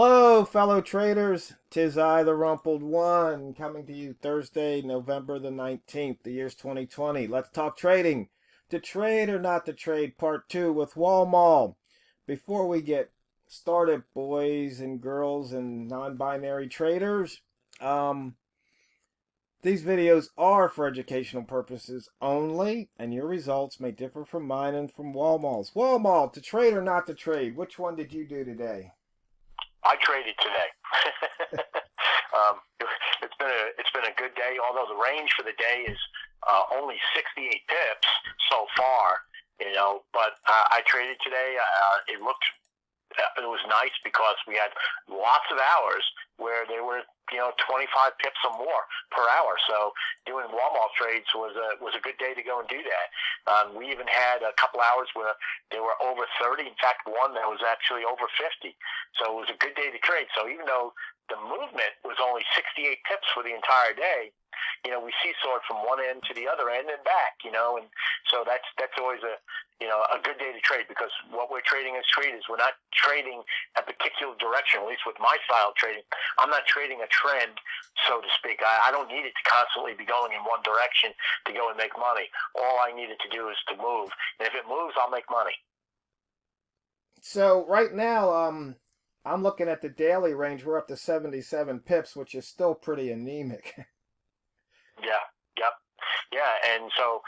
Hello, fellow traders. 'Tis I, TheRumpledOne, coming to you Thursday, November the 19th. The year's 2020. Let's talk trading. To trade or not to trade, part 2 with Walmal. Before we get started, boys and girls and non-binary traders, these videos are for educational purposes only, and your results may differ from mine and from Walmal's. Walmal, to trade or not to trade, which one did you do today? I traded today. um, it's been a good day. Although the range for the day is only 68 pips so far, But I traded today. It was nice because we had lots of hours where they were 25 pips or more per hour. So doing Walmart trades was a good day to go and do that. We even had a couple hours where they were over 30. In fact, one that was actually over 50. So it was a good day to trade. So even though the movement was only 68 pips for the entire day, we seesawed from one end to the other end and back, and so that's always a good day to trade, because what we're trading as traders, we're not trading a particular direction. At least with my style of trading, I'm not trading a trend, so to speak. I don't need it to constantly be going in one direction to go and make money. All I need it to do is to move, and if it moves, I'll make money. So right now, I'm looking at the daily range. We're up to 77 pips, which is still pretty anemic. Yeah, and so,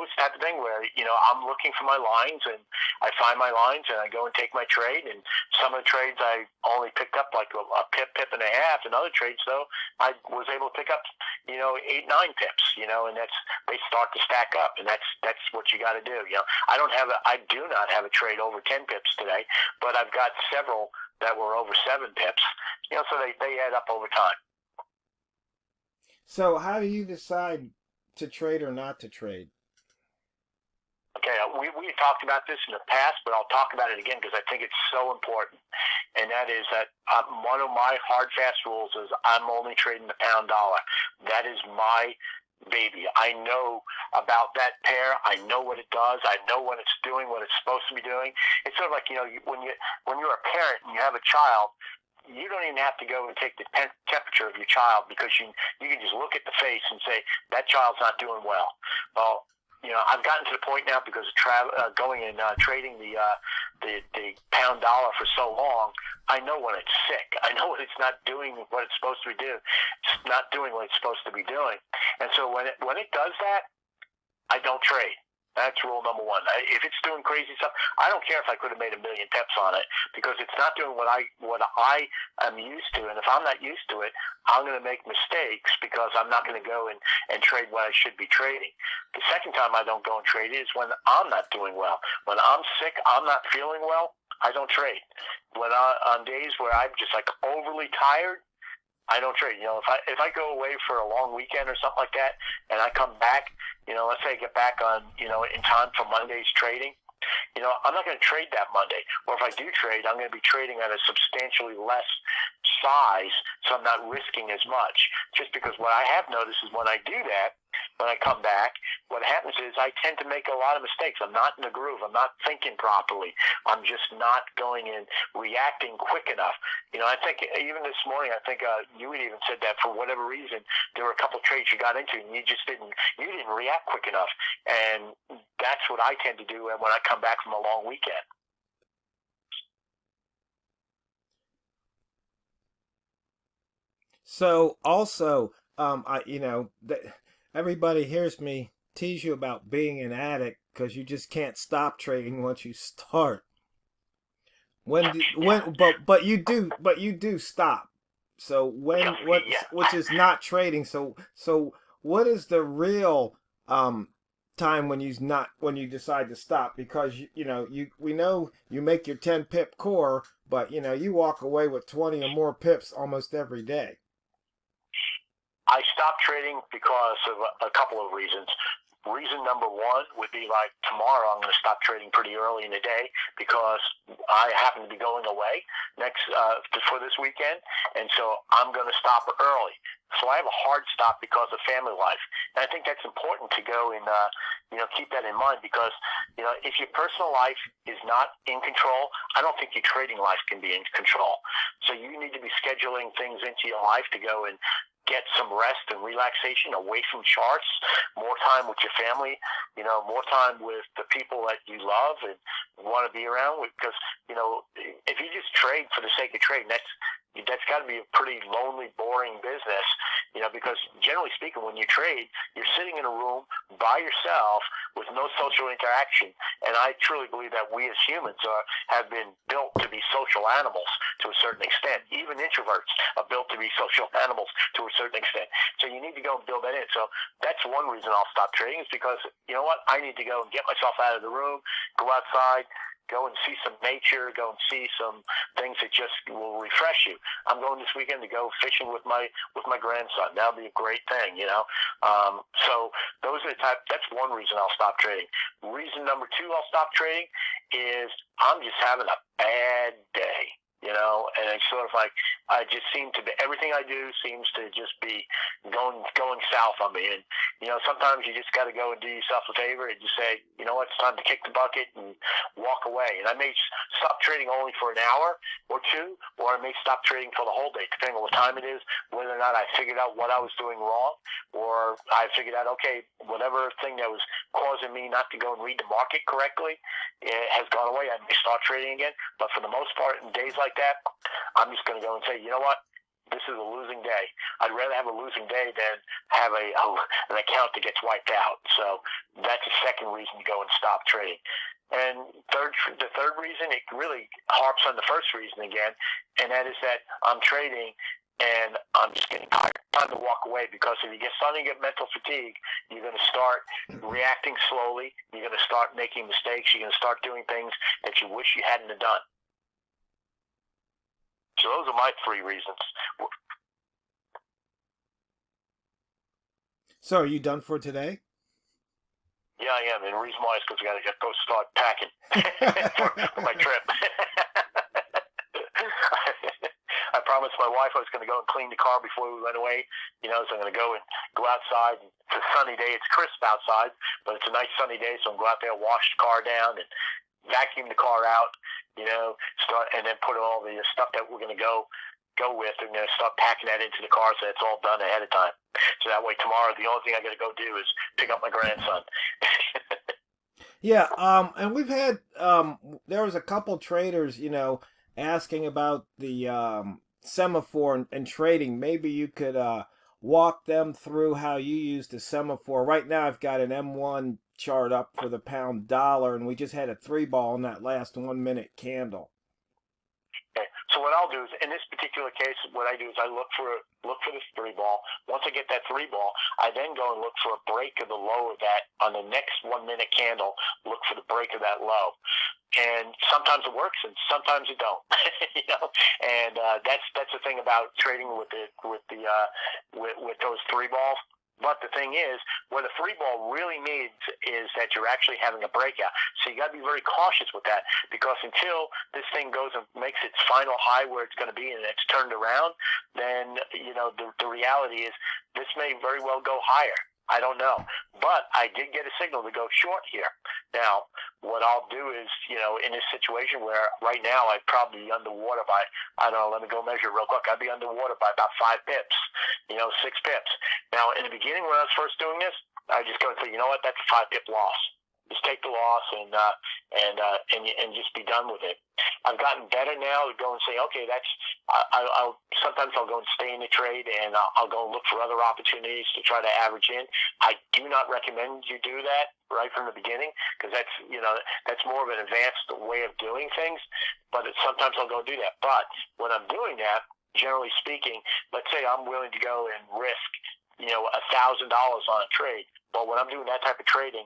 it's that thing where, I'm looking for my lines, and I find my lines, and I go and take my trade, and some of the trades I only picked up like a pip and a half, and other trades, though, I was able to pick up, 8, 9 pips, and they start to stack up, and that's what you got to do, I do not have a trade over 10 pips today, but I've got several that were over 7 pips, so they add up over time. So how do you decide to trade or not to trade? Okay, we talked about this in the past, but I'll talk about it again because I think it's so important. And that is that one of my hard, fast rules is I'm only trading the pound dollar. That is my baby. I know about that pair. I know what it does. I know when it's doing what it's supposed to be doing. It's sort of like, when you're a parent and you have a child, you don't even have to go and take the temperature of your child, because you can just look at the face and say, that child's not doing well. Well, I've gotten to the point now, because of going and trading the pound dollar for so long, I know when it's sick. I know when it's not doing what it's supposed to be doing. It's not doing what it's supposed to be doing. And so when it does that, I don't trade. That's rule number one. If it's doing crazy stuff, I don't care if I could have made 1 million pips on it, because it's not doing what I am used to. And if I'm not used to it, I'm going to make mistakes, because I'm not going to go and trade what I should be trading. The second time I don't go and trade is when I'm not doing well. When I'm sick, I'm not feeling well, I don't trade. On days where I'm just like overly tired, I don't trade. If I go away for a long weekend or something like that, and I come back, let's say I get back on, in time for Monday's trading, I'm not going to trade that Monday. Or if I do trade, I'm going to be trading at a substantially less size, so I'm not risking as much. Just because what I have noticed is when I do that, when I come back, what happens is I tend to make a lot of mistakes. I'm not in the groove. I'm not thinking properly. I'm just not going and reacting quick enough. I think even this morning, you had even said that for whatever reason, there were a couple of trades you got into, and you didn't react quick enough. And that's what I tend to do when I come back from a long weekend. So also, everybody hears me tease you about being an addict, because you just can't stop trading once you start. But you do stop. So which is not trading. So what is the real time when you decide to stop? Because we know you make your 10 pip core, but you walk away with 20 or more pips almost every day. I stopped trading because of a couple of reasons. Reason number one would be like tomorrow I'm going to stop trading pretty early in the day because I happen to be going away for this weekend, and so I'm going to stop early. So I have a hard stop because of family life, and I think that's important to go and keep that in mind because if your personal life is not in control, I don't think your trading life can be in control. So you need to be scheduling things into your life to go and get some rest and relaxation away from charts, more time with your family, more time with the people that you love and want to be around with. Because, if you just trade for the sake of trading, that's got to be a pretty lonely, boring business, because generally speaking, when you trade, you're sitting in a room by yourself with no social interaction. And I truly believe that we as humans have been built to be social animals to a certain extent. Even introverts are built to be social animals to a certain extent. So you need to go and build that in. So that's one reason I'll stop trading is because, you know what, I need to go and get myself out of the room, go outside, go and see some nature, go and see some things that just will refresh you. I'm going this weekend to go fishing with my grandson. That'll be a great thing, So those are that's one reason I'll stop trading. Reason number two I'll stop trading is I'm just having a bad day. And it's sort of like I just seem to be everything I do seems to just be going south on me. And sometimes you just got to go and do yourself a favor and just say, you know what, it's time to kick the bucket and walk away. And I may stop trading only for an hour or two, or I may stop trading for the whole day, depending on what time it is, whether or not I figured out what I was doing wrong, or I figured out, okay, whatever thing that was causing me not to go and read the market correctly has gone away. I may start trading again. But for the most part, in days like that, I'm just going to go and say, you know what? This is a losing day. I'd rather have a losing day than have an account that gets wiped out. So that's a second reason to go and stop trading. And the third reason, it really harps on the first reason again, and that is that I'm trading and I'm just getting tired. Time to walk away because if you starting to get mental fatigue, you're going to start reacting slowly. You're going to start making mistakes. You're going to start doing things that you wish you hadn't have done. So those are my three reasons. So are you done for today? Yeah, I am. And the reason why is because I got to go start packing for my trip. I promised my wife I was going to go and clean the car before we went away. So I'm going to go outside. It's a sunny day. It's crisp outside, but it's a nice sunny day. So I'm going to go out there, wash the car down, and vacuum the car out. Start and then put all the stuff that we're going to go with, and then start packing that into the car so it's all done ahead of time. So that way tomorrow, the only thing I got to go do is pick up my grandson. Yeah, and we've had there was a couple traders, asking about the semaphore and trading. Maybe you could walk them through how you use the semaphore. Right now, I've got an M1 chart up for the pound dollar, and we just had a 3-ball in that last 1 minute candle. Okay. So what I'll do is, in this particular case, what I do is I look for this 3-ball. Once I get that 3-ball, I then go and look for a break of the low of that on the next 1 minute candle. Look for the break of that low, and sometimes it works, and sometimes it don't. And that's the thing about trading with those 3-balls. But the thing is, what a 3-ball really means is that you're actually having a breakout. So you got to be very cautious with that, because until this thing goes and makes its final high where it's going to be and it's turned around, then the reality is this may very well go higher. I don't know. But I did get a signal to go short here. Now, what I'll do is, in this situation where right now I'd probably be underwater by, I don't know, let me go measure real quick. I'd be underwater by about 5 pips, 6 pips. Now, in the beginning when I was first doing this, I just go and say, you know what, that's a 5-pip loss. Just take the loss and just be done with it. I've gotten better now to go and say, okay, sometimes I'll go and stay in the trade, and I'll go and look for other opportunities to try to average in. I do not recommend you do that right from the beginning, because that's more of an advanced way of doing things. But sometimes I'll go do that. But when I'm doing that, generally speaking, let's say I'm willing to go and risk $1,000 on a trade. Well, when I'm doing that type of trading,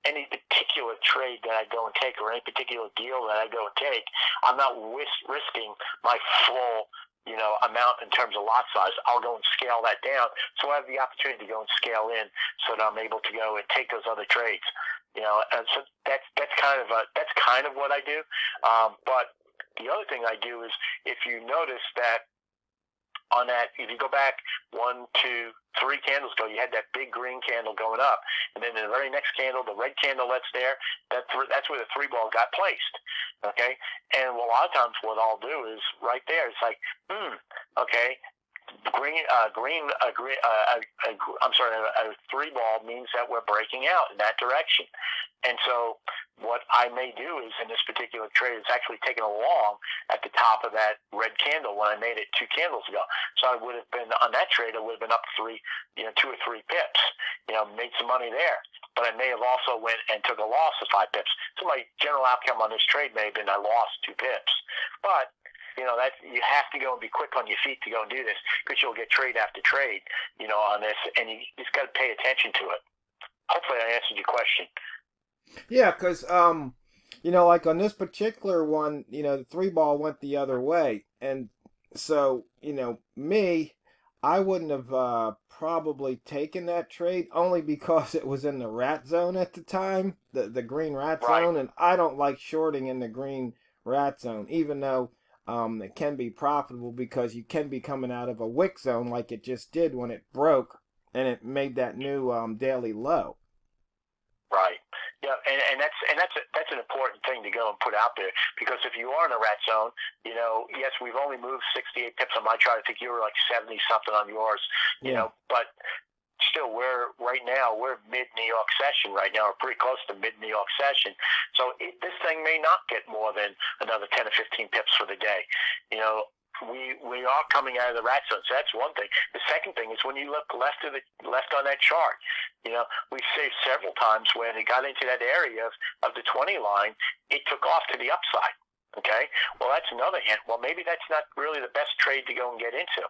any particular trade that I go and take, or any particular deal that I go and take, I'm not risking my full amount in terms of lot size, I'll go and scale that down. So I have the opportunity to go and scale in so that I'm able to go and take those other trades. And so that's kind of what I do. But the other thing I do is, if you notice that on that, if you go back 1, 2, 3 candles ago, you had that big green candle going up, and then in the very next candle, the red candle that's there, that's where the 3 ball got placed. Okay, and a lot of times what I'll do is right there, it's like, okay. A 3 ball means that we're breaking out in that direction. And so what I may do is, in this particular trade, it's actually taken a long at the top of that red candle when I made it 2 candles ago. So I would have been, on that trade, I would have been up 2 or 3 pips, made some money there. But I may have also went and took a loss of 5 pips. So my general outcome on this trade may have been I lost 2 pips. But that you have to go and be quick on your feet to go and do this, because you'll get trade after trade, on this, and you just got to pay attention to it. Hopefully I answered your question. Yeah, because, like on this particular one, the 3 ball went the other way. And so, me, I wouldn't have probably taken that trade, only because it was in the rat zone at the time, the green rat zone. And I don't like shorting in the green rat zone, even though it can be profitable, because you can be coming out of a wick zone like it just did when it broke and it made that new daily low. Right. Yeah, and that's an important thing to go and put out there, because if you are in a rat zone, yes, we've only moved 68 pips on my chart. I think you were like 70 something on yours. But still, we're mid-New York session right now. We're pretty close to mid-New York session. So this thing may not get more than another 10 or 15 pips for the day. We are coming out of the rat zone. So that's one thing. The second thing is, when you look left on that chart, we saved several times when it got into that area of the 20 line, it took off to the upside. Okay, well, that's another hint. Well, maybe that's not really the best trade to go and get into.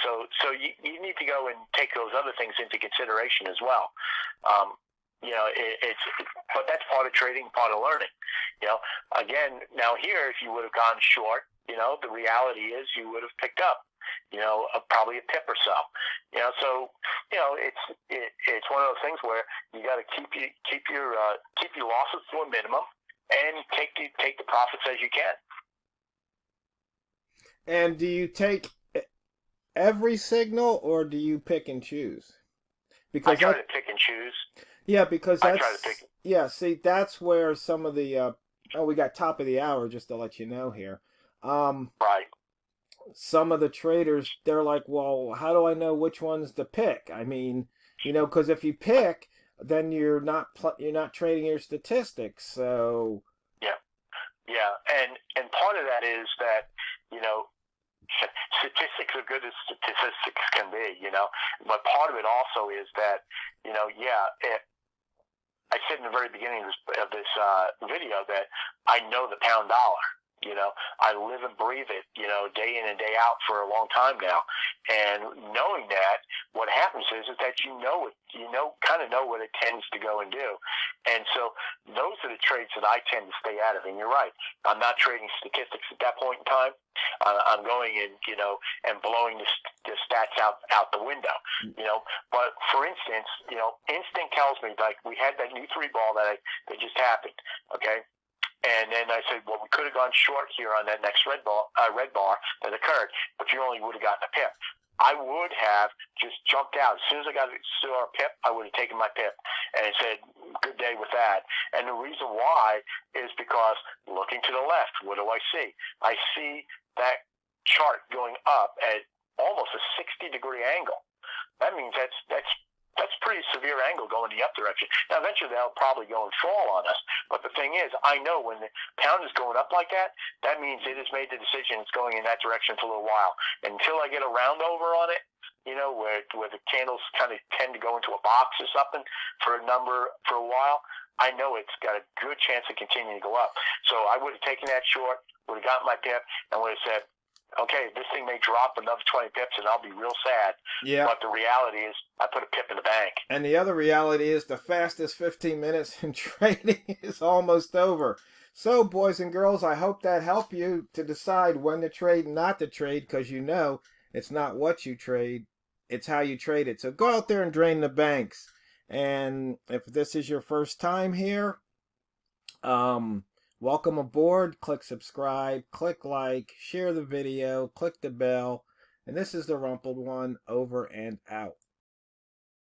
So you need to go and take those other things into consideration as well. But that's part of trading, part of learning. Again, now here, if you would have gone short, the reality is you would have picked up, probably a pip or so. So it's one of those things where you got to keep your losses to a minimum, and take the profits as you can. And do you take every signal, or do you pick and choose? Because I try to pick and choose. Yeah, because that's, I try to pick. Yeah, see, that's where some of the we got top of the hour, just to let you know here. Right. Some of the traders, they're like, well, how do I know which ones to pick? I mean, because if you pick, then you're not trading your statistics. So yeah, and part of that is that statistics are good as statistics can be, but part of it also is that I said in the very beginning of this video that I know the pound dollar. I live and breathe it, day in and day out for a long time now. And knowing that, what happens is that kind of know what it tends to go and do. And so those are the trades that I tend to stay out of. And you're right, I'm not trading statistics at that point in time. I'm going in, and blowing the stats out the window, But for instance, instinct tells me, like, we had that new 3 ball that just happened, okay? And then I said, well, we could have gone short here on that next red bar that occurred, but you only would have gotten a pip. I would have just jumped out. As soon as I saw a pip, I would have taken my pip and said, good day with that. And the reason why is because, looking to the left, what do I see? I see that chart going up at almost a 60-degree angle. That means that's pretty severe angle going the up direction. Now, eventually they'll probably go and fall on us. But the thing is, I know when the pound is going up like that, that means it has made the decision it's going in that direction for a little while. Until I get a round over on it, where the candles kind of tend to go into a box or something for a while, I know it's got a good chance of continuing to go up. So I would have taken that short, would have got my pip, and would have said, okay, this thing may drop another 20 pips and I'll be real sad. Yeah. But the reality is I put a pip in the bank. And the other reality is the fastest 15 minutes in trading is almost over. So, boys and girls, I hope that helped you to decide when to trade and not to trade, because you know it's not what you trade, it's how you trade it. So go out there and drain the banks. And if this is your first time here, welcome aboard. Click subscribe, click like, share the video, click the bell. And this is the Rumpled One, over and out.